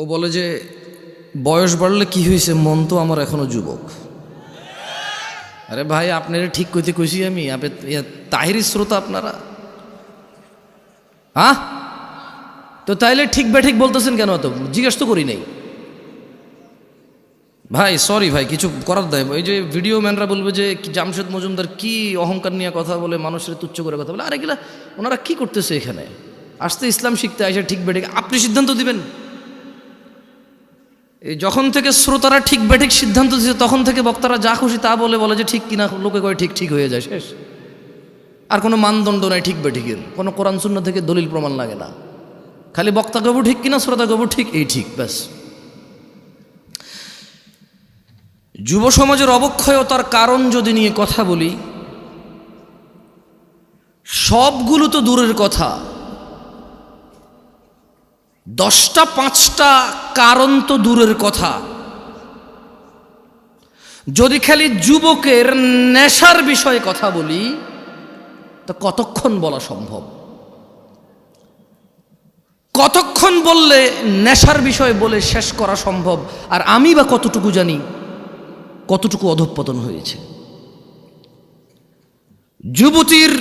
ও বলে যে বয়স বাড়লে কি হয়েছে, মন তো আমার এখনো যুবক। আরে ভাই, আপনারা ঠিক কইতে কইছি আমি? তাহিরি শ্রোতা আপনারা, হ্যাঁ? তো তাইলে ঠিক বেঠিক বলতেছেন কেন? তো জিজ্ঞেস তো করি নাই ভাই। সরি ভাই, কিছু করার দেয়। ওই যে ভিডিও ম্যানরা বলবে যে জামশেদ মজুমদার কি অহংকার নিয়ে কথা বলে, মানুষের তুচ্ছ করে কথা বলে। আরে এগুলা ওনারা কি করতেছে এখানে? আসতে ইসলাম শিখতে আসে, ঠিক বেঠিক আপনি সিদ্ধান্ত দিবেন। এই যখন থেকে শ্রোতারা ঠিক বেঠিক সিদ্ধান্ত দিচ্ছে, তখন থেকে বক্তারা যা খুশি তা বলে যে ঠিক কিনা, লোকে কয় ঠিক ঠিক হয়ে যায়, শেষ। আর কোনো মানদণ্ড নাই ঠিক বেঠিকের, কোনো কোরআন সুন্নাহ থেকে দলিল প্রমাণ লাগে না। খালি বক্তা কবু ঠিক কিনা, শ্রোতা কবু ঠিক, এই ঠিক, ব্যাস। যুব সমাজের অবক্ষয়তার কারণ যদি নিয়ে কথা বলি, সবগুলো তো দূরের কথা, 10টা 5টা কারণ তো দূরের কথা। যদি খালি যুবকের নেশার বিষয়ে কথা বলি, তো কতক্ষণ বলা সম্ভব? কতক্ষণ বললে নেশার বিষয় বলে শেষ করা সম্ভব? আর আমি বা কতটুকু জানি কতটুকু অধঃপতন হয়েছে। যুবতীর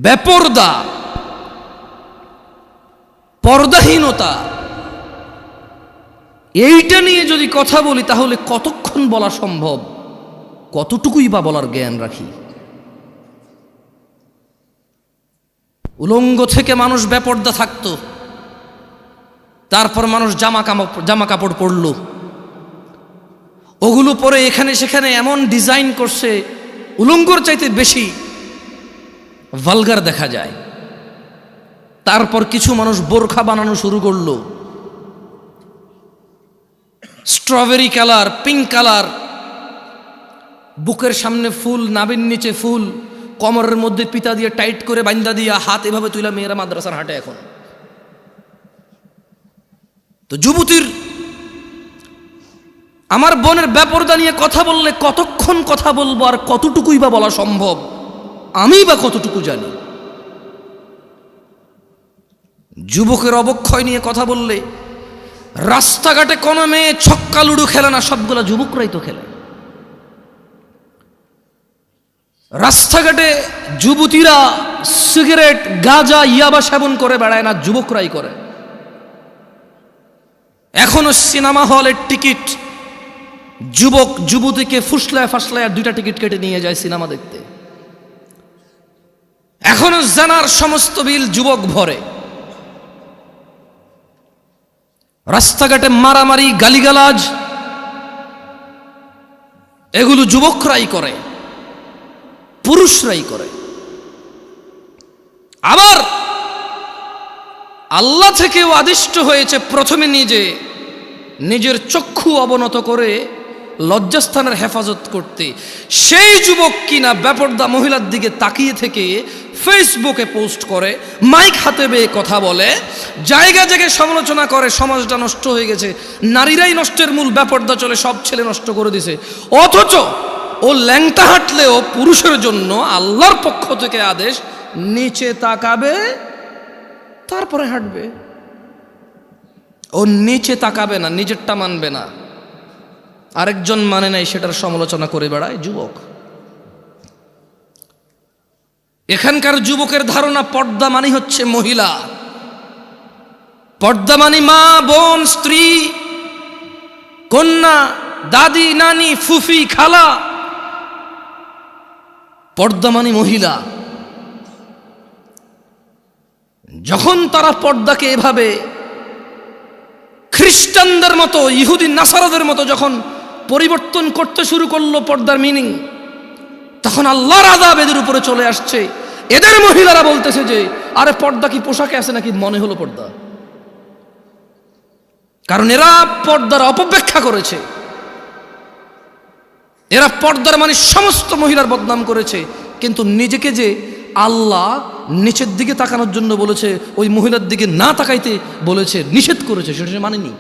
বেপরদা, পর্দাহীনতা, এইটা নিয়ে যদি কথা বলি, তাহলে কতক্ষণ বলা সম্ভব? কতটুকুই বা বলার জ্ঞান রাখি? উলঙ্গ থেকে মানুষ বেপর্দা থাকতো, তারপর মানুষ জামা কাপড় পরল, ওগুলো পরে এখানে সেখানে এমন ডিজাইন করছে, উলঙ্গর চাইতে বেশি ভালগার দেখা যায়। তারপর কিছু মানুষ বোরখা বানানো শুরু করলো, স্ট্রবেরি কালার, পিঙ্ক কালার, বুকের সামনে ফুল, নাভির নিচে ফুল, কোমরের মধ্যে পিতা দিয়ে টাইট করে বাইন্দা দিয়া হাত এভাবে তুইলা মেয়েরা মাদ্রাসার হাঁটে এখন। তো যুবতীর, আমার বোনের বেপরদা নিয়ে কথা বললে কতক্ষণ কথা বলবো, আর কতটুকুই বা বলা সম্ভব? আমি বা কতটুকু জানি? যুবকের অবক্ষয় নিয়ে কথা বললে, রাস্তাঘাটে কোনো মেয়ে ছক্কা লুডু খেলে না, সবগুলা যুবকরাই তো খেলে। রাস্তাঘাটে যুবতীরা সিগারেট, গাঁজা, ইয়াবা সেবন করে বেড়ায় না, যুবকরাই করে। এখনো সিনেমা হলের টিকিট যুবক যুবতীকে ফুসলায় ফাসলায় 2টা টিকিট কেটে নিয়ে যায় সিনেমা দেখতে। এখনো জানার সমস্ত বিল যুবক ভরে। রাস্তাঘাটে মারামারি, গালিগালাজ, এগুলো যুবকরাই করে, পুরুষরাই করে। আবার আল্লাহ থেকেও আদিষ্ট হয়েছে প্রথমে নিজের চক্ষু অবনত করে লজ্জাস্থানের হেফাজত করতে। সেই যুবক কিনা বেপরদা মহিলার দিকে তাকিয়ে থেকে ফেসবুকে পোস্ট করে, মাইক হাতে বেয়ে কথা বলে, জায়গা জায়গায় সমালোচনা করে, সমাজটা নষ্ট হয়ে গেছে, নারীরাই নষ্টের মূল, বেপরদা চলে, সব ছেলে নষ্ট করে দিছে। অথচ ও ল্যাংটা হাঁটলেও পুরুষের জন্য আল্লাহর পক্ষ থেকে আদেশ, নিচে তাকাবে তারপরে হাঁটবে। ও নিচে তাকাবে না, নিজেরটা মানবে না, আরেকজন মানে নাই, সেটার সমালোচনা করে বেড়ায় যুবক। এখানকার যুবকের ধারণা পর্দা মানি হচ্ছে মহিলা, পর্দা মানি মা, বোন, স্ত্রী, কন্যা, দাদি, নানি, ফুফি, খালা। পর্দা মানি মহিলা। যখন তারা পর্দাকে এভাবে খ্রিস্টানদের মতো, ইহুদি নাসারাদের মতো যখন পরিবর্তন করতে শুরু করলো পর্দার মিনিং, তখন আল্লাহর আযাব এদের উপরে চলে আসছে। এদের মহিলারা বলতেছে যে আরে পর্দা কি পোশাকে আছে নাকি, মনে হলো পর্দা। কারণ এরা পর্দার অপব্যাখ্যা করেছে, এরা পর্দার মানে সমস্ত মহিলার বদনাম করেছে। কিন্তু নিজেকে যে আল্লাহ নিচের দিকে তাকানোর জন্য বলেছে, ওই মহিলার দিকে না তাকাইতে বলেছে, নিষেধ করেছে, সেটা সে মানেনি।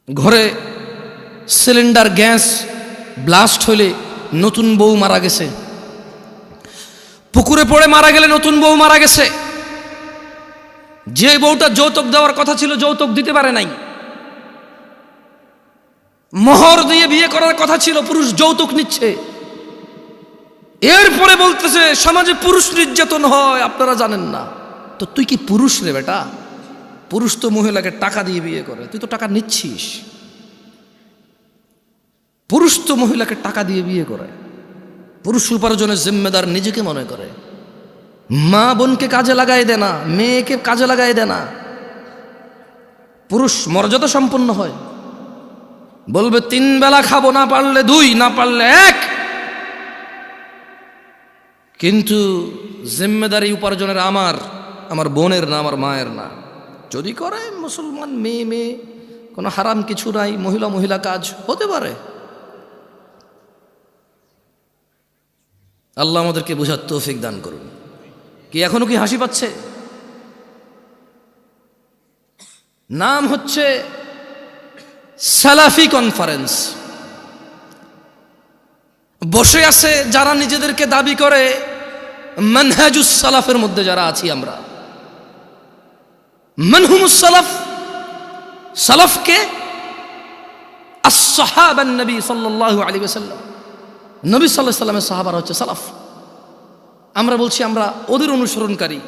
ঘরে সিলিন্ডার গ্যাস ব্লাস্ট হলে নতুন বউ মারা গেছে, পুকুরে পড়ে মারা গেলে নতুন বউ মারা গেছে, যে বউটা যৌতুক দেওয়ার কথা ছিল যৌতুক দিতে পারে নাই, মোহর দিয়ে বিয়ে করার কথা ছিল, পুরুষ যৌতুক নিচ্ছে। এরপরে বলতেছে সমাজে পুরুষ নির্যাতন হয়, আপনারা জানেন না। তো তুই কি পুরুষ রে বেটা? পুরুষ তো মহিলাকে টাকা দিয়ে বিয়ে করে, তুই তো টাকা নিচ্ছিস। পুরুষ তো মহিলাকে টাকা দিয়ে বিয়ে করে, পুরুষ উপার্জনের জিম্মেদার নিজেকে মনে করে। মা বোনকে কাজে লাগাই দেয় না, মেয়েকে কাজে লাগাই দেয় না। পুরুষ মর্যাদা সম্পন্ন হয়, বলবে 3 বেলা খাবো, না পারলে 2, না পারলে 1। কিন্তু জিম্মেদারি উপার্জনের আমার বোনের না, আমার মায়ের না। যদি করে মুসলমান মেয়ে, কোনো হারাম কিছু নাই, মহিলা কাজ হতে পারে। আল্লাহ আমাদেরকে বোঝার তৌফিক দান করুন। কি এখনো কি হাসি পাচ্ছে? নাম হচ্ছে সালাফি কনফারেন্স। বসে আছে যারা নিজেদেরকে দাবি করে মানহাজুস সালাফের মধ্যে যারা আছি আমরা। মানহুমুস সালাফ, সালাফকে আসহাবান নবী সাল্লাল্লাহু আলাইহি ওয়াসাল্লাম, নবী সাল্লাল্লাহু আলাইহি ওয়াসাল্লামের সাহাবারা হচ্ছে সালাফ। আমরা বলছি আমরা ওদের অনুসরণকারী,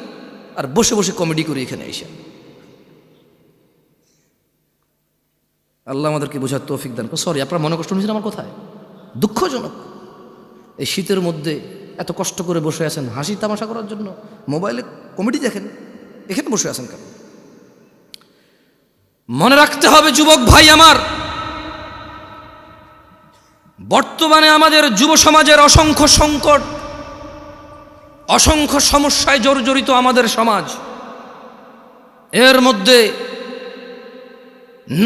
আর বসে বসে কমেডি করি এখানে এসে। আল্লাহ আমাদেরকে বোঝার তৌফিক দান করুন। সরি, আপনারা মনে কষ্ট নিয়েছেন আমার কথায়? দুঃখজনক। এই শীতের মধ্যে এত কষ্ট করে বসে আছেন হাসি তামাশা করার জন্য, মোবাইলে কমেডি দেখেন, এখানে বসে আছেন কেন? মনে রাখতে হবে যুবক ভাই আমার, বর্তমানে আমাদের যুব সমাজের অসংখ্য সংকট, অসংখ্য সমস্যায় জর্জরিত আমাদের সমাজ। এর মধ্যে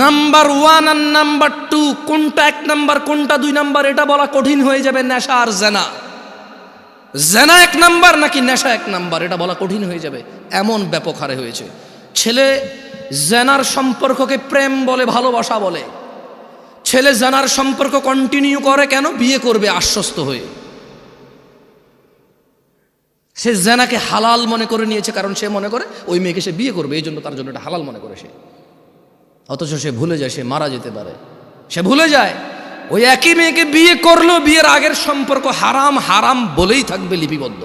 নাম্বার 1 আর নাম্বার 2, কোনটা 1 নাম্বার কোনটা 2 নাম্বার এটা বলা কঠিন হয়ে যাবে। নেশা আর জেনা, জেনা 1 নাম্বার নাকি নেশা 1 নাম্বার এটা বলা কঠিন হয়ে যাবে, এমন ব্যাপক হারে হয়েছে। ছেলে জেনার সম্পর্ককে প্রেম বলে, ভালোবাসা বলে। ছেলে জেনার সম্পর্ক কন্টিনিউ করে কেন? বিয়ে করবে আশ্বস্ত হয়ে। সে জেনাকে হালাল মনে করে নিয়েছে, কারণ সে মনে করে ওই মেয়েকে সে বিয়ে করবে, এই জন্য তার জন্য এটা হালাল মনে করে সে। অথচ সে ভুলে যায় সে মারা যেতে পারে। সে ভুলে যায় ওই একই মেয়েকে বিয়ে করলেও বিয়ের আগের সম্পর্ক হারাম হারাম বলেই থাকবে লিপিবদ্ধ।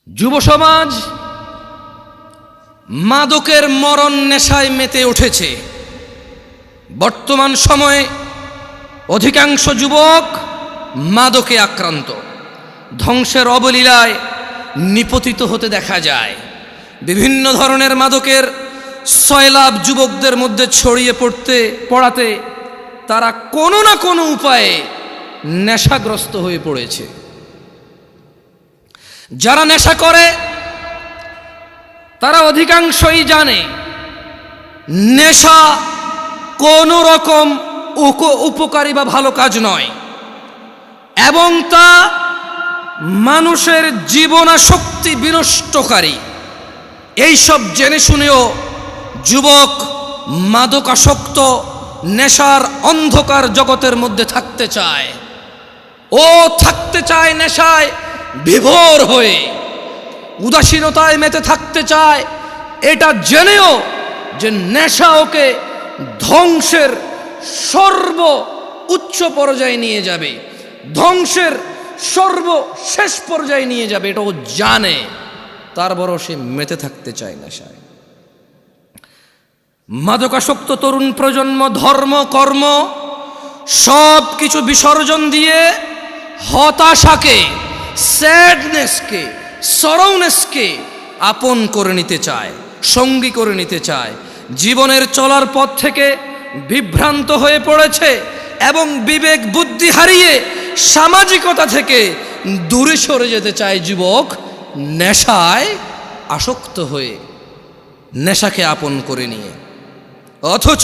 যুব সমাজ মাদকের মরণ নেশায় মেতে উঠেছে। বর্তমান সময়ে অধিকাংশ যুবক মাদকে আক্রান্ত, ধ্বংসের অবলীলায় নিপতিত হতে দেখা যায়। বিভিন্ন ধরনের মাদকের সয়লাভ যুবকদের মধ্যে ছড়িয়ে পড়াতে তারা কোনো না কোনো উপায়ে নেশাগ্রস্ত হয়ে পড়েছে। যারা নেশা করে তারা অধিকাংশই জানে নেশা কোনো রকম উপকারী বা ভালো কাজ নয়, এবং তা মানুষের জীবনাশক্তি বিনষ্টকারী। এইসব জেনে শুনেও যুবক মাদকাসক্ত নেশার অন্ধকার জগতের মধ্যে থাকতে চায়। ও থাকতে চায় নেশায় বিভোর হয়ে, উদাসীনতায় মেতে থাকতে চায়, এটা জেনেও যে নেশা ওকে ধ্বংসের সর্ব উচ্চ পর্যায়ে নিয়ে যাবে, ধ্বংসের সর্বশেষ পর্যায়ে নিয়ে যাবে, এটা ও জানে, তারপরও সে মেতে থাকতে চায় নেশায়। মাদকাসক্ত তরুণ প্রজন্ম ধর্ম কর্ম সব কিছু বিসর্জন দিয়ে হতাশাকে, স্যাডনেসকে, সরৌনেসকে আপন করে নিতে চায়, সঙ্গী করে নিতে চায়। জীবনের চলার পথ থেকে বিভ্রান্ত হয়ে পড়েছে এবং বিবেক বুদ্ধি হারিয়ে সামাজিকতা থেকে দূরে সরে যেতে চায় যুবক, নেশায় আসক্ত হয়ে, নেশাকে আপন করে নিয়ে। অথচ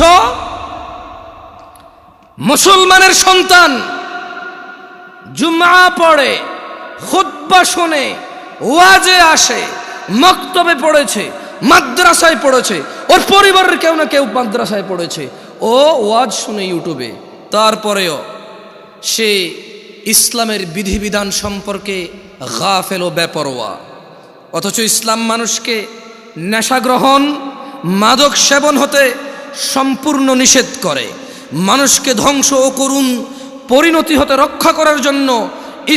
মুসলমানের সন্তান জুমআ পড়ে, খুতবা শোনে, ওয়াজে আসে, মক্তবে পড়েছে, মাদ্রাসায় পড়েছে, ওর পরিবারের কেউ না কেউ মাদ্রাসায় পড়েছে, ও ওয়াজ শুনে ইউটিউবে, তারপরেও সে ইসলামের বিধিবিধান সম্পর্কে গাফেল ও বেপরোয়া। অথচ ইসলাম মানুষকে নেশা গ্রহণ, মাদক সেবন হতে সম্পূর্ণ নিষেধ করে। মানুষকে ধ্বংস ও করুণ পরিণতি হতে রক্ষা করার জন্য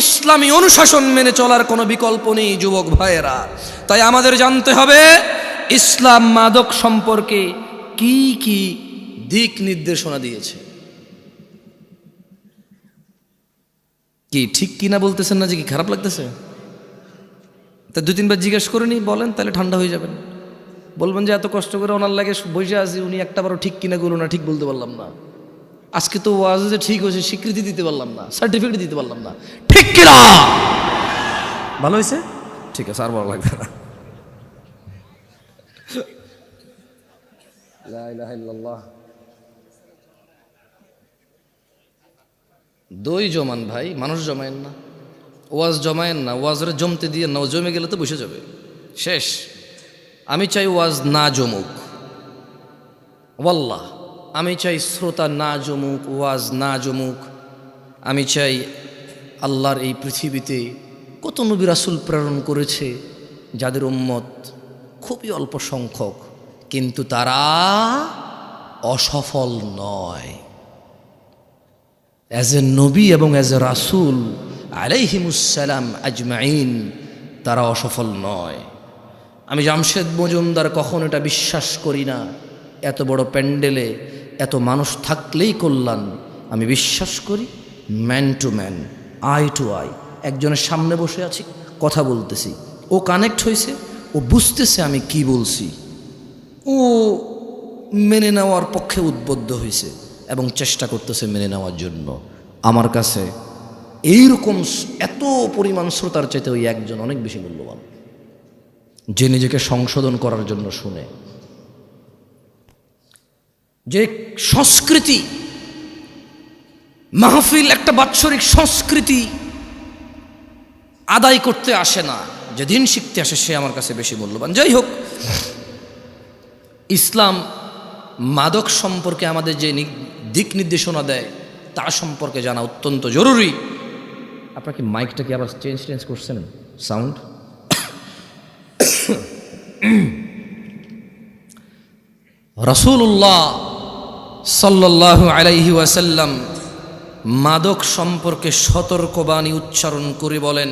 ইসলামী অনুশাসন মেনে চলার কোনো বিকল্প নেই যুবক ভাইয়েরা। তাই আমাদের জানতে হবে ইসলাম মাদক সম্পর্কে কি কি দিক নির্দেশনা দিয়েছে। কি ঠিক কিনা বলতেছেন না যে কি খারাপ লাগতেছে? তা 2-3 বার জিজ্ঞেস করে নি, বলেন, তাহলে ঠান্ডা হয়ে যাবেন। বলবেন যে এত কষ্ট করে ওনার লাগে বসে আছি, উনি একটাবারও ঠিক কিনা গুলো না ঠিক বলতে পারলাম না। আজকে তো ওয়াজ যে ঠিক হয়েছে স্বীকৃতি দিতে পারলাম না, সার্টিফিকেট দিতে পারলাম না, ঠিক কিনা? ভালো হয়েছে, ঠিক আছে, আর ভালো লাগবে না। লা ইলাহা ইল্লাল্লাহ। দই জমান ভাই, মানুষ জমায়েন না, ওয়াজ জমায়েন না, ওয়াজরে জমতে দিয়ে না, জমে গেলে তো বসে যাবে, শেষ। আমি চাই ওয়াজ না জমুক, ওয়াল্লাহ আমি চাই শ্রোতা না জমুক, ওয়াজ না জমুক। আমি চাই আল্লাহর এই পৃথিবীতে কত নবী রাসূল প্রেরণ করেছে, যাদের উম্মত খুবই অল্প সংখ্যক, কিন্তু তারা অসফল নয়। অ্যাজ এ নবী এবং অ্যাজ এ রাসূল আলাইহিমুসসালাম আজমাইন, তারা অসফল নয়। আমি জামশেদ মজুমদার কখন এটা বিশ্বাস করি না এত বড় প্যান্ডেলে এত মানুষ থাকলেই কল্যাণ। আমি বিশ্বাস করি man to man, eye to eye. একজনের সামনে বসে আছি, কথা বলতেছি, ও কানেক্ট হয়েছে, ও বুঝতেছে আমি কি বলছি, ও মেনে নেওয়ার পক্ষে উদ্বুদ্ধ হয়েছে এবং চেষ্টা করতেছে মেনে নেওয়ার জন্য। আমার কাছে এইরকম এত পরিমাণ শ্রোতার চাইতে ওই একজন অনেক বেশি মূল্যবান, যে নিজেকে সংশোধন করার জন্য শুনে। যে সংস্কৃতি মাহফিল একটা বাৎসরিক সংস্কৃতি আদায় করতে আসে না, যে দিন শিখতে আসে, সে আমার কাছে বেশি মূল্যবান। যাই হোক, ইসলাম মাদক সম্পর্কে আমাদের যে দিক নির্দেশনা দেয় তার সম্পর্কে জানা অত্যন্ত জরুরি। আপনার কি মাইকটা কি আবার চেঞ্জ করছেন সাউন্ড? রাসূলুল্লাহ সাল্লাল্লাহু আলাইহি ওয়াসাল্লাম মাদক সম্পর্কে সতর্কবাণী উচ্চারণ করে বলেন,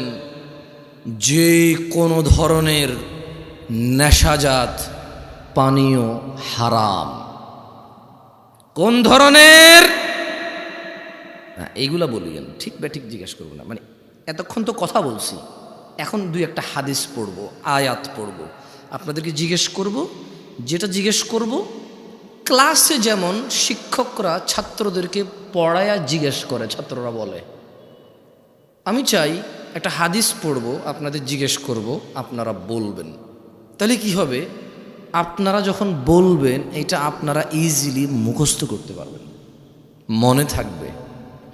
যে কোনো ধরনের নেশাজাত পানীয় হারাম। কোন ধরনের? এইগুলা বলিয়েন, ঠিক বা ঠিক জিজ্ঞেস করবো না, মানে এতক্ষণ তো কথা বলছি, এখন 2-1 হাদিস পড়বো, আয়াত পড়বো, আপনাদেরকে জিজ্ঞেস করব। যেটা জিজ্ঞেস করব ক্লাসে যেমন শিক্ষকরা ছাত্রদেরকে পড়ায়া জিজ্ঞেস করে, ছাত্ররা বলে, আমি চাই একটা হাদিস পড়বো, আপনাদের জিজ্ঞেস করব, আপনারা বলবেন। তাহলে কি হবে? আপনারা যখন বলবেন এটা আপনারা ইজিলি মুখস্থ করতে পারবেন, মনে থাকবে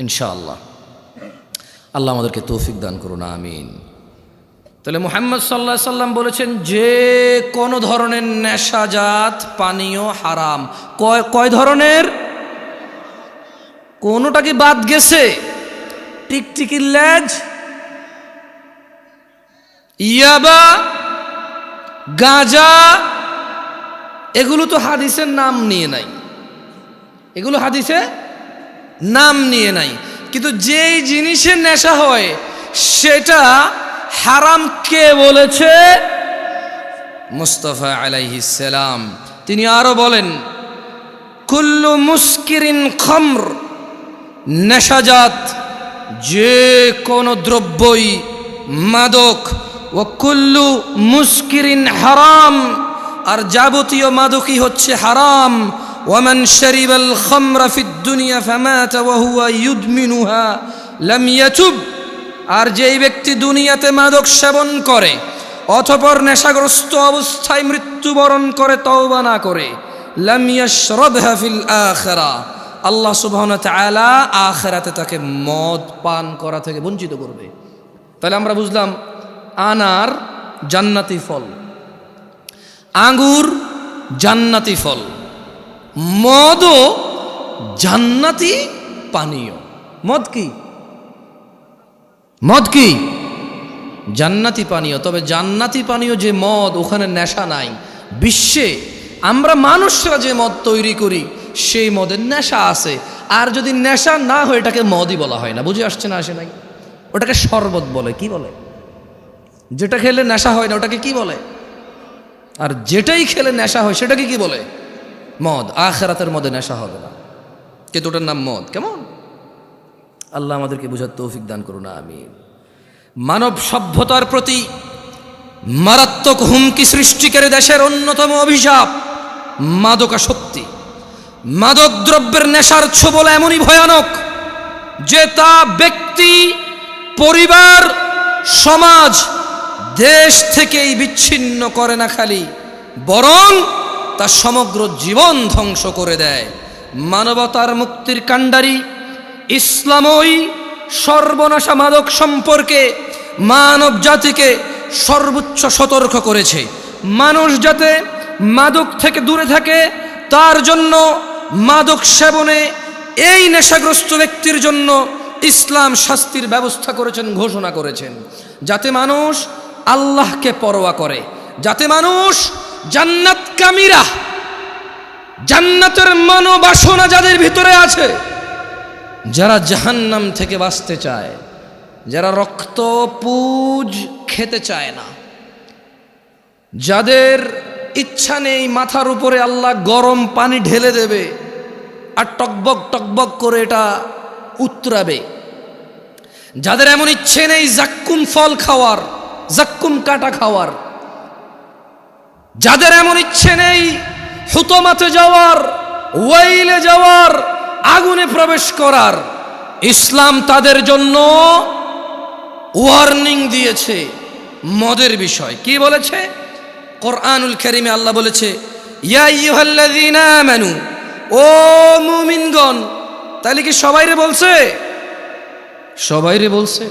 ইনশাআল্লাহ। আল্লাহ আমাদেরকে তৌফিক দান করুন, আমিন। তাহলে মুহাম্মদ সাল্লাল্লাহু আলাইহি সাল্লাম বলেছেন যে কোনো ধরনের নেশাজাত পানীয় হারাম। কয় ধরনের? কোনোটা কি বাদ গেছে? টিকটিকির লেজ, ইয়াবা, গাঁজা, এগুলো তো হাদিসের নাম নিয়ে নাই, এগুলো হাদিসে নাম নিয়ে নাই। কিন্তু যেই জিনিসের নেশা হয় সেটা হারাম কে বলেছে? মুস্তাফা আলাইহিস সালাম। তিনি আরো বলেন, কুল্লু মুস্কিরিন খামর, নেশাজাত যে কোনো দ্রব্যই মাদক, ও কুল্লু মুস্কিরিন হারাম, আর যাবতীয় মাদকই হচ্ছে হারাম। ওয়ামান শারিবাল খামরা ফিদ দুনিয়া ফামাতা ওয়া হুয়া ইউদমিনুহা লাম ইয়াতুব, আর যেই ব্যক্তি দুনিয়াতে মাদক সেবন করে অতঃপর নেশাগ্রস্ত অবস্থায় মৃত্যুবরণ করে তওবা না করে, লাম ইয়াশরাবহা ফিল আখিরাহ, আল্লাহ সুবহানাহু ওয়া তাআলা আখিরাতে তাকে মদ পান করা থেকে বঞ্চিত করবে। তাহলে আমরা বুঝলাম আনার জান্নাতি ফল, আঙ্গুর জান্নাতি ফল, মদও জান্নাতি পানীয়। মদ কি? মদ কি? জান্নাতি পানীয়। তবে জান্নাতি পানীয় যে মদ, ওখানে নেশা নাই। বিশ্বে আমরা মানুষরা যে মদ তৈরি করি সেই মদের নেশা আছে। আর যদি নেশা না হয় এটাকে মদই বলা হয় না। বুঝে আসছে না? আসে নাই? ওটাকে শরবত বলে। কি বলে? যেটা খেলে নেশা হয় না ওটাকে কি বলে? আর যেটাই খেলে নেশা হয় সেটাকে কি বলে? মদ। আখিরাতের মধ্যে নেশা হবে না, কিন্তু ওটার নাম মদ। কেমন? আল্লাহ আমাদেরকে বুঝার তৌফিক দান করুন, আমিন। মানব সভ্যতার প্রতি মারাত্মক হুমকি সৃষ্টিকারী দেশের অন্যতম অভিশাপ মাদকাসক্তি। মাদক দ্রব্যের নেশার ছোবল এমনই ভয়ানক যে তা ব্যক্তি, পরিবার, সমাজ, দেশ থেকেই বিচ্ছিন্ন করে না খালি, বরং তা সমগ্র জীবন ধ্বংস করে দেয়। মানবতার মুক্তির কাণ্ডারি ইসলামই সর্বনাশা মাদক সম্পর্কে মানব জাতিকে সর্বোচ্চ সতর্ক করেছে। মানুষ যাতে মাদক থেকে দূরে থাকে তার জন্য মাদক সেবনে এই নেশাগ্রস্ত ব্যক্তির জন্য ইসলাম শাস্তির ব্যবস্থা করেছেন, ঘোষণা করেছেন, যাতে মানুষ আল্লাহকে পরোয়া করে, যাতে মানুষ জান্নাতকামীরা, জান্নাতের মনোবাসনা যাদের ভিতরে আছে, যারা জাহান্নাম থেকে বাঁচতে চায়, যারা রক্ত পুজ খেতে চায় না, যাদের ইচ্ছা নেই মাথার উপরে আল্লাহ গরম পানি ঢেলে দেবে আর টকবক টকবক করে এটা উতরাবে, যাদের এমন ইচ্ছে নেই জাক্কুম ফল খাওয়ার, জাক্কুম কাটা খাওয়ার, যাদের এমন ইচ্ছে নেই হুতমাতে যাওয়ার, ওয়াইলে যাওয়ার, আগুনে প্রবেশ করার, ইসলাম তাদের জন্য ওয়ার্নিং দিয়েছে মদের বিষয়। কি বলেছে? কোরআনুল কারীমে আল্লাহ বলেছে, ইয়া আইয়ুহাল্লাযীনা আমানু, ও মুমিনগণ। তাহলে কি সবাইরে বলছে? সবাইরে বলছে।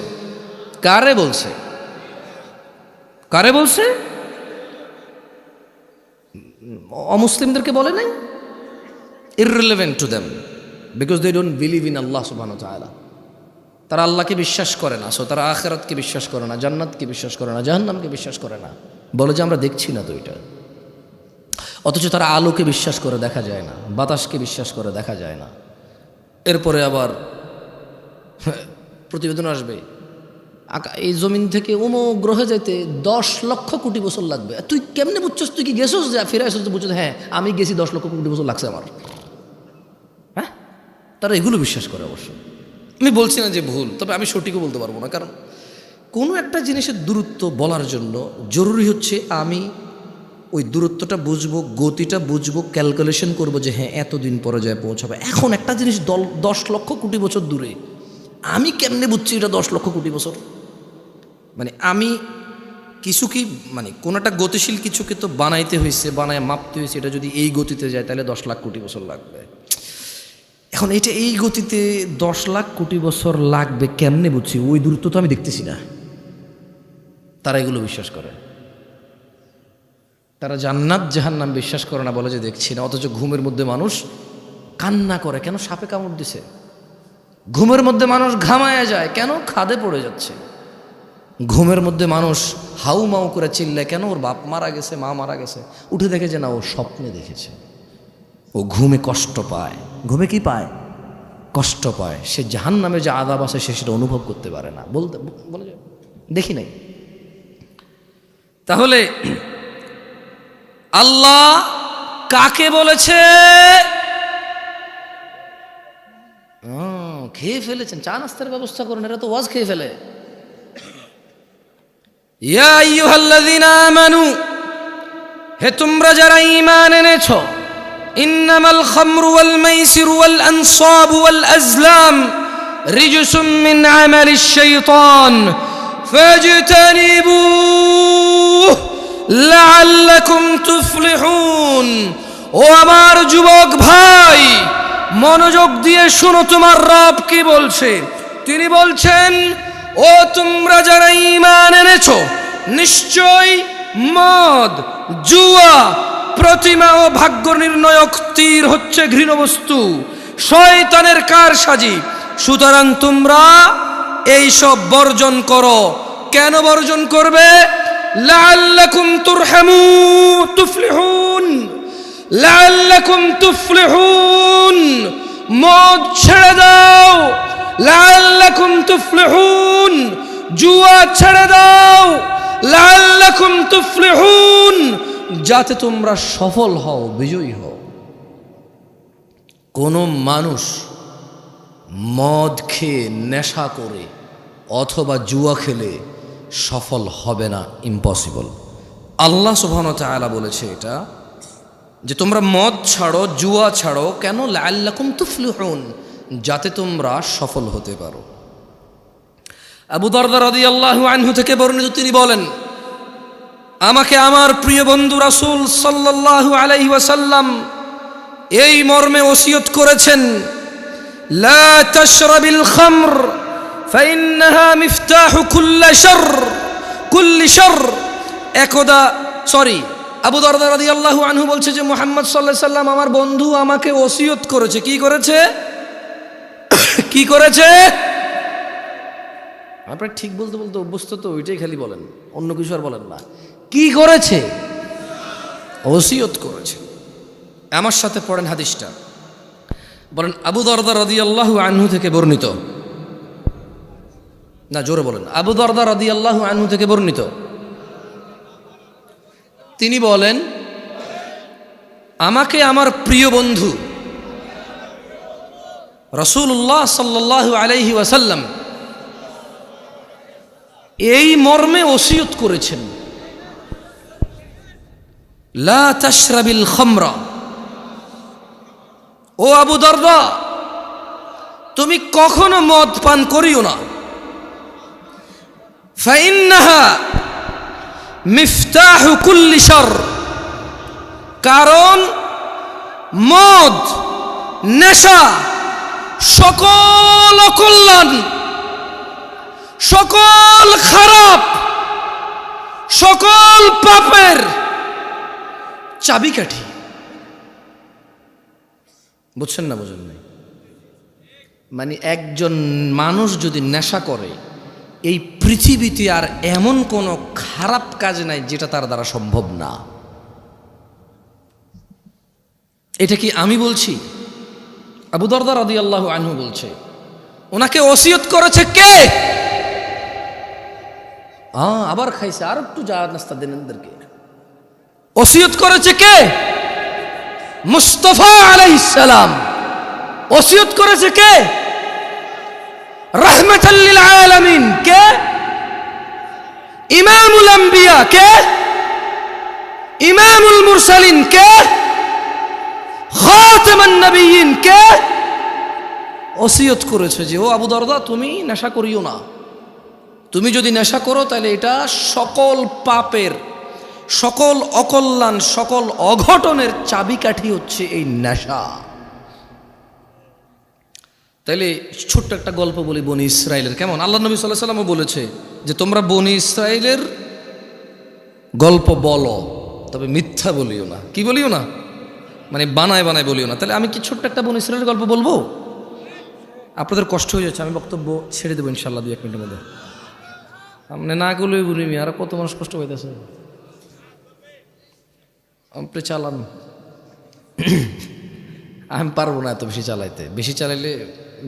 কারে বলছে? কারে বলছে? অমুসলিমদেরকে বলে নাই? irrelevant to them because they don't believe in Allah subhanahu wa ta'ala. তারা আল্লাহকে বিশ্বাস করে না, সো তারা আখিরাতকে বিশ্বাস করে না, জান্নাতকে বিশ্বাস করে না, জাহান্নামকে বিশ্বাস করে না। বলে যে আমরা দেখছি না তো এটা। অথচ তারা আলোকে বিশ্বাস করে দেখা যায় না, বাতাসকে বিশ্বাস করে দেখা যায় না। এরপরে আবার প্রতিবেদন আসবে এই জমিন থেকে অমুক গ্রহে যেতে 10 লক্ষ কোটি বছর লাগবে। তুই কেমনে বুঝছস? তুই কি গেছস? যে ফিরে আসছিস? বুঝছিস? হ্যাঁ, আমি গেছি, 10 লক্ষ কোটি বছর লাগছে আমার। হ্যাঁ, তারা এগুলো বিশ্বাস করে। অবশ্য আমি বলছি না যে ভুল, তবে আমি সঠিকও বলতে পারবো না, কারণ কোনো একটা জিনিসের দূরত্ব বলার জন্য জরুরি হচ্ছে আমি ওই দূরত্বটা বুঝবো, গতিটা বুঝবো, ক্যালকুলেশন করবো যে হ্যাঁ এতদিন পরে যায় পৌঁছাবে। এখন একটা জিনিস 10 লক্ষ কোটি বছর দূরে, আমি কেমনে বুঝছি এটা 10 লক্ষ কোটি বছর? মানে আমি কিছু কি, মানে কোনো একটা গতিশীল কিছুকে তো বানাইতে হয়েছে, বানায় মাপতে হয়েছে, এটা যদি এই গতিতে যায় তাহলে 10 লাখ কোটি বছর লাগবে। এখন এটা এই গতিতে 10 লাখ কোটি বছর লাগবে কেমনে বুঝছি? ওই দূরত্ব তো আমি দেখতেছি না। তারা এগুলো বিশ্বাস করে। তারা জান্নাত জাহান্নাম বিশ্বাস করে না, বলে যে দেখছি না। অথচ ঘুমের মধ্যে মানুষ কান্না করে, কেন? সাপে কামড় দিছে। ঘুমের মধ্যে মানুষ ঘামায়া যায়, কেন? খাদে পড়ে যাচ্ছে। ঘুমের মধ্যে মানুষ হাউ মাউ করে চিল্লায়, কেন? ওর বাপ মারা গেছে, মা মারা গেছে। উঠে দেখে যে না, ও স্বপ্নে দেখেছে। ও ঘুমে কষ্ট পায়। ঘুমে কি পায়? কষ্ট পায়। সে জাহান্নামে যে আযাব আছে সে সেটা অনুভব করতে পারে না। বলে দেখি নাই। তাহলে আল্লাহ কাকে বলেছে? খেয়ে ফেলেছেন, চা নাস্তার ব্যবস্থা করেন, এরা তো ওয়াজ খেয়ে ফেলে। ইয়া আইয়ুহাল্লাযীনা আমানু, হে তোমরা যারা ঈমান এনেছো, ইন্নামাল খামরু ওয়াল মাইসিরু ওয়াল আনসাবু ওয়াল আজলাম রিজসুম মিন আমালিশ শাইতান ফাজতানিবুহু লাআল্লাকুম তুফলিহুন। ও আমার যুবক ভাই, মনোযোগ দিয়ে শোনো, তোমার রব কি বলছে। তিনি বলছেন, ও তোমরা যারা ঈমান এনেছো, নিশ্চয় মদ, জুয়া, প্রতিমা ও ভাগ্য নির্ণয়ক তীর হচ্ছে ঘৃণ্য বস্তু, শয়তানের কারসাজি। সুতরাং তোমরা এই সব বর্জন করো। কেন বর্জন করবে? লাআল্লাকুম তুফলিহুন, লাআল্লাকুম তুফলিহুন। মদ ছেড়ে দাও, লাআল্লাকুম তুফলিহুন। জুয়া ছেড়ে দাও, লাআল্লাকুম তুফলিহুন, যাতে তোমরা সফল হও, বিজয়ী হও। কোন মানুষ মদ খেয়ে নেশা করে অথবা জুয়া খেলে সফল হবে না, ইম্পসিবল। আল্লাহ সুবহানাহু ওয়া তাআলা বলেছে এটা, যে তোমরা মদ ছাড়ো, জুয়া ছাড়ো। কেন? লাআল্লাকুম তুফলিহুন, যাতে তোমরা সফল হতে পারো। আবু দারদা রাদিয়াল্লাহু আনহু থেকে বর্ণিত, তিনি বলেন, আমাকে আমার প্রিয় বন্ধু রাসূল সাল্লাল্লাহু আলাইহি ওয়াসাল্লাম এই মর্মে ওসিয়ত করেছেন, লা তাশরাবিল খামর ফাইন্নাহা মিফতাহু কুল্লি শারর। একদা আবু দারদা রাদিয়াল্লাহু আনহু বলছে যে মুহাম্মদ সাল্লাল্লাহু আলাইহি সাল্লাম আমার বন্ধু আমাকে ওসিয়ত করেছে। কি করেছে? কি করেছে? আপনারা ঠিক বলতে বলতে অভ্যস্ত তো, ওইটাই খালি বলেন, অন্য কিছু আর বলেন না। কি করেছে? ওসিয়ত করেছে। আমার সাথে পড়েন হাদিসটা, বলেন আবু দারদা রাদিয়াল্লাহু আনহু থেকে বর্ণিত, না জোরে বলেন, আবু দারদা রাদিয়াল্লাহু আনহু থেকে বর্ণিত, তিনি বলেন, আমাকে আমার প্রিয় বন্ধু রাসূলুল্লাহ সাল্লাল্লাহু আলাইহি ওয়াসাল্লাম এই মর্মে ওসিয়ত করেছেন, লা তাশরাবিল খামরা। ও আবু দারদা, তুমি কখনো মদ পান করিও না। ফাইন্নাহা মিফতাহু কুল্লি শারর, কারণ মদ, নেশা সকল অকল্যাণ, সকল খারাপ, সকল পাপের চাবিকাঠি। বুঝছেন না? বুঝেন নাই? মানে একজন মানুষ যদি নেশা করে, এই পৃথিবীতে আর এমন কোনো খারাপ কাজ নাই যেটা তার দ্বারা সম্ভব না। এটা কি আমি বলছি? আবু দারদা রাদিয়াল্লাহু আনহু বলছে। ওনাকে ওসিয়ত করেছে কে? আবার খাইছে, আর একটু যা নাস্তা দেন এদেরকে। ওসিয়ত করেছে কে? মুস্তাফা আলাইহিস সালাম। ওসিয়ত করেছে কে? রাহমাতাল লিল আলামিন। কে? ইমামুল আম্বিয়া। কে? ইমামুল মুরসালিন। কে? খাতামান নবিয়্যিন। কে? ওসিয়ত করেছে যে ও আবু দারদা, তুমি নেশা করিও না। তুমি যদি নেশা করো তাহলে এটা সকল পাপের, সকল অকল্যাণ, সকল অঘটনের চাবিকাঠি হচ্ছে এই নেশা। তাইলে ছোট্ট একটা গল্প বলি বনি ইসরাইলের। কেমন? আল্লাহ নবী সাল্লাল্লাহু আলাইহি ওয়াসাল্লামও বলেছে যে তোমরা বনি ইসরাইলের গল্প বলো, তবে মিথ্যা বলিও না। কি বলিও না? মানে বানায় বানায় বলিও না। তাহলে আমি কি ছোট্ট একটা বনি ইসরাইলের গল্প বলবো? আপনাদের কষ্ট হয়ে যাচ্ছে, আমি বক্তব্য ছেড়ে দেবো ইনশাল্লাহ 2-1 মিনিটের মধ্যে। আপনি না করলেই বলি, আর কত মানুষ কষ্ট হইতেছে। আপনি চালান, আমি পারবো না এত বেশি চালাইতে। বেশি চালাইলে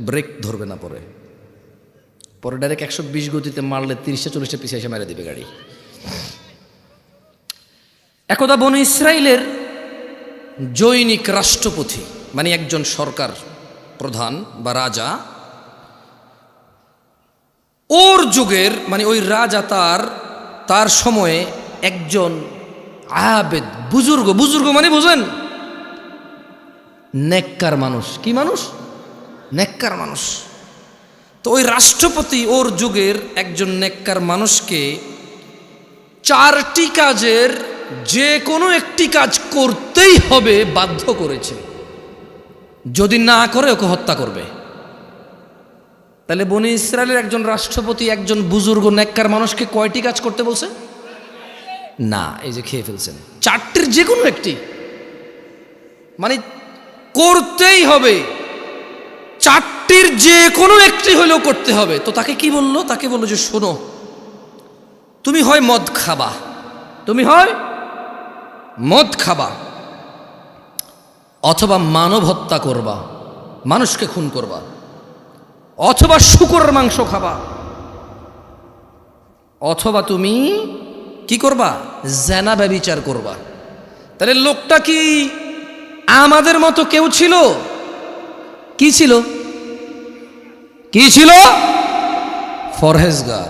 ব্রেক ধরবে না, পরে ডাইরেক্ট 120 গতিতে মারলে 30-40 পিছিয়ে এসে মেরে দিবে গাড়ি। একদা বনি ইসরাইলের জৈনিক রাষ্ট্রপতি, মানে একজন সরকার প্রধান বা রাজা, ওর যুগের, মানে ওই রাজা তার সময়ে একজন আবেদ, বুজুর্গ মানে বুঝেন, নেককার মানুষ। কি মানুষ? নেককার মানুষ। তো ওই রাষ্ট্রপতি ওর যুগের একজন নেককার মানুষকে 4টি কাজের যে কোনো একটি কাজ করতেই হবে বাধ্য করেছে। যদি না করে ওকে হত্যা করবে। তাহলে বনি ইসরায়েলের একজন রাষ্ট্রপতি একজন বুজুর্গ নেককার মানুষকে কয়টি কাজ করতে বলছে? না, এই যে খেয়ে ফেলছেন। 4টির যে কোনো একটি, মানে করতেই হবে। চারটির যে কোনো একটি হলেও করতে হবে। তো তাকে কি বললো? তাকে বললো যে শোনো, তুমি হয় মদ খাবা, তুমি হয় মদ খাবা, অথবা মানব হত্যা করবা, মানুষকে খুন করবা, অথবা শূকরের মাংস খাবা, অথবা তুমি কি করবা? জেনা ব্যভিচার করবা। তাহলে লোকটা কি আমাদের মতো কেউ ছিল? কি ছিল? কি ছিল? ফরহেজগার।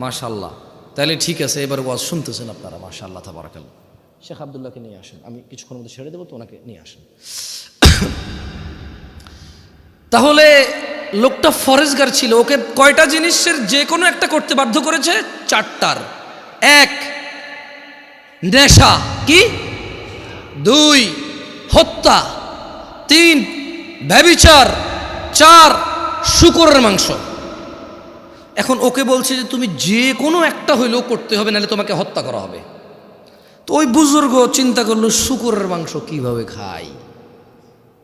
মাশাআল্লাহ। তাহলে ঠিক আছে, এবার ওয়াজ শুনতেছেন আপনারা। মাশাআল্লাহ, তাবারাকাল্লাহ। শেখ আব্দুল্লাহকে নিয়ে আসেন, আমি কিছুক্ষণের মধ্যে ছেড়ে দেবো, তো ওনাকে নিয়ে আসেন। তাহলে লোকটা ফরেজগার ছিল, ওকে কয়টা জিনিসের যে কোনো একটা করতে বাধ্য করেছে? চারটার। এক, নেশা। কি? দুই, হত্যা। তিন, ব্যভিচার। চার, শূকরের মাংস। এখন ওকে বলছে যে তুমি যে কোনো একটা হইলেও করতে হবে, নাহলে তোমাকে হত্যা করা হবে। তো ওই বুজুর্গ চিন্তা করলো, শূকরের মাংস কিভাবে খায়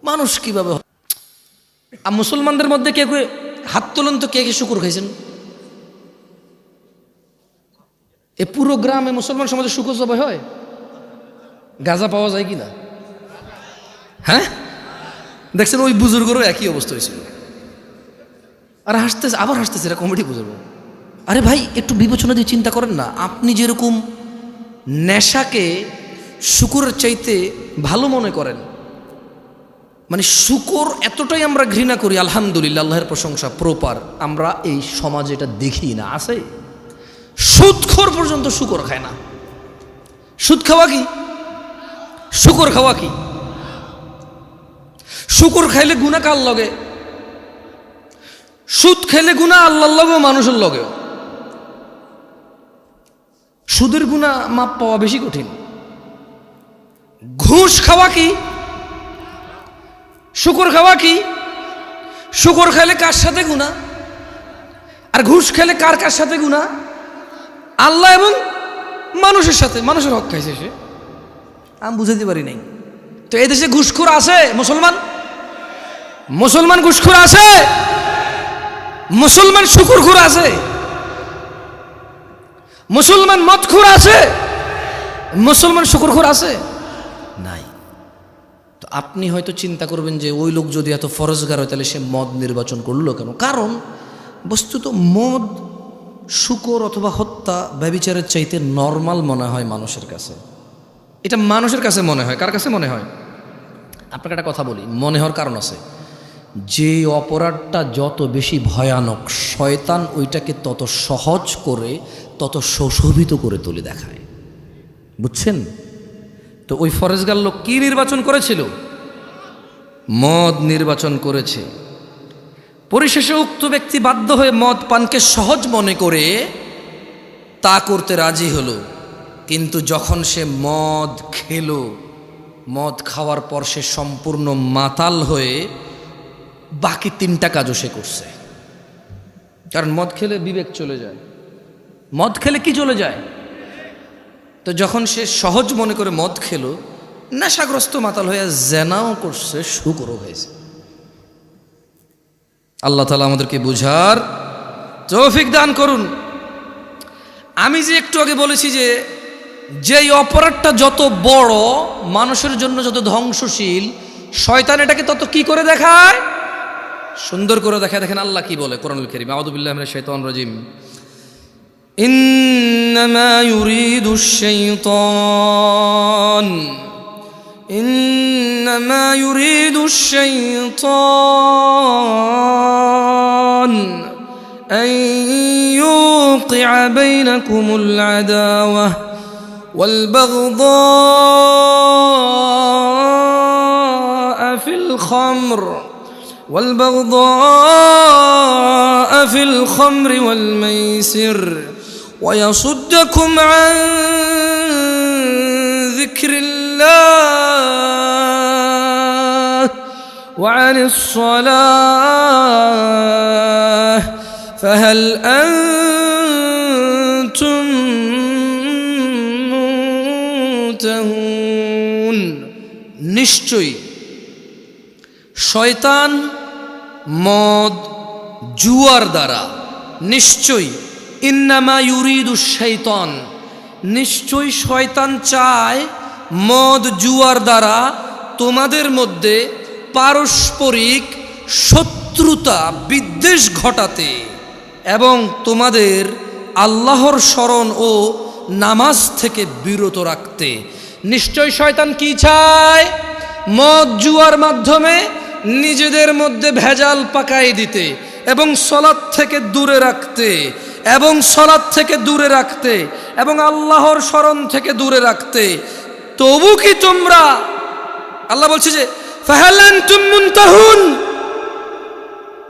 মানুষ, কিভাবে? আর মুসলমানদের মধ্যে কে কে হাত তোলেন তো, কে কে শূকর খাইছেন? এ পুরো গ্রামে মুসলমান সমাজে শূকর জবাই হয়? গাঁজা পাওয়া যায় কিনা? হ্যাঁ, দেখছেন ওই বুজুর্গরও একই অবস্থা হয়েছিল। আর হাসতেছে, আবার হাসতেছে, এরা কমেডি বুজুর্গ। আরে ভাই, একটু বিবেচনা দিয়ে চিন্তা করেন না। আপনি যেরকম নেশাকে শূকরের চাইতে ভালো মনে করেন, মানে শূকর এতটাই আমরা ঘৃণা করি, আলহামদুলিল্লাহ, আল্লাহর প্রশংসা, প্রপার আমরা এই সমাজে এটা দেখি না। আছে সুদখোর পর্যন্ত শূকর খায় না। সুদ খাওয়া কি? শূকর খাওয়া কি? শূকর খাইলে গুনাহ কার লগে? সুদ খেলে গুনাহ আল্লাহর লগেও মানুষের লগেও। সুদের গুনাহ মাপ পাওয়া বেশি কঠিন। ঘুষ খাওয়া কি? শূকর খাওয়া কি? শূকর খেলে কার সাথে গুনাহ, আর ঘুষ খেলে কার কার সাথে গুনাহ? আল্লাহ এবং মানুষের সাথে। মানুষের হক খাইছে সে, আমি বুঝাতে পারি নাই। তো এই দেশে ঘুষখোর আছে? মুসলমান ঘুষখোর আছে? মুসলমান শূকরখোর আছে? মুসলমান মদখোর আছে? মুসলমান শূকরখোর আছে? নাই। তো আপনি হয়তো চিন্তা করবেন যে ওই লোক যদি এত ফরজগার হয়, তাহলে সে মদ নির্বাচন করলো কেন? কারণ বস্তুত মদ, শূকর অথবা হত্যা, ব্যভিচারের চাইতে নর্মাল মনে হয় মানুষের কাছে। এটা মানুষের কাছে মনে হয়। কার কাছে মনে হয়? আপনাকে একটা কথা বলি, মনে হওয়ার কারণ আছে। যে অপরাধটা যত বেশি ভয়ানক, শয়তান ওইটাকে তত সহজ করে, তত সুশোভিত করে তুলে দেখায়। বুঝছেন? তো ওই ফরেজগার লোক কি নির্বাচন করেছিল? মদ নির্বাচন করেছে। পরিশেষে উক্ত ব্যক্তি বাধ্য হয়ে মদ পানকে সহজ মনে করে তা করতে রাজি হলো। কিন্তু যখন সে মদ খেলো, মদ খাওয়ার পর সে সম্পূর্ণ মাতাল হয়ে বাকি তিনটা কাজও সে করছে। কারণ মদ খেলে বিবেক চলে যায়। মদ খেলে কি চলে যায়? তো যখন সে সহজ মনে করে মদ খেলো, নেশাগ্রস্ত মাতাল হয়ে জেনাও করছে, শূকরও হয়েছে। আল্লাহ তাআলা আমাদেরকে বুঝার তৌফিক দান করুন। আমি যে একটু আগে বলেছি যে যেই অপরাধটা যত বড়, মানুষের জন্য যত ধ্বংসশীল, শয়তান এটাকে তত কি করে দেখায়? সুন্দর করে দেখায়। দেখেন আল্লাহ কি বলে কোরআনুল কারীম, আউযু বিল্লাহি মিনাশ শাইতানির রাজিম। ইন্নামা ইউরিদুশ শাইতান إنما يريد الشيطان أن يوقع بينكم العداوة والبغضاء في الخمر والميسر ويصدكم عن ذكر الله وعن الصلاة فهل أنتم মুনতাহুন। নিশ্চয়ই শয়তান মদ, জুয়ার দ্বারা। নিশ্চয়ই ইন্নামা ইউরিদু শাইতান, নিশ্চয়ই শয়তান চায় মদ জুয়ার দ্বারা তোমাদের মধ্যে পারস্পরিক শত্রুতা বিদ্বেষ ঘটাতে এবং তোমাদের আল্লাহর স্মরণ ও নামাজ থেকে বিরত রাখতে। নিশ্চয় শয়তান কি চায়? মদ জুয়ার মাধ্যমে নিজেদের মধ্যে ভেজাল পাকাই দিতে এবং সলাৎ থেকে দূরে রাখতে এবং আল্লাহর স্মরণ থেকে দূরে রাখতে। তবু কি তোমরা, আল্লাহ বলছে যে ফাহাল আনতুম মুনতাহুন,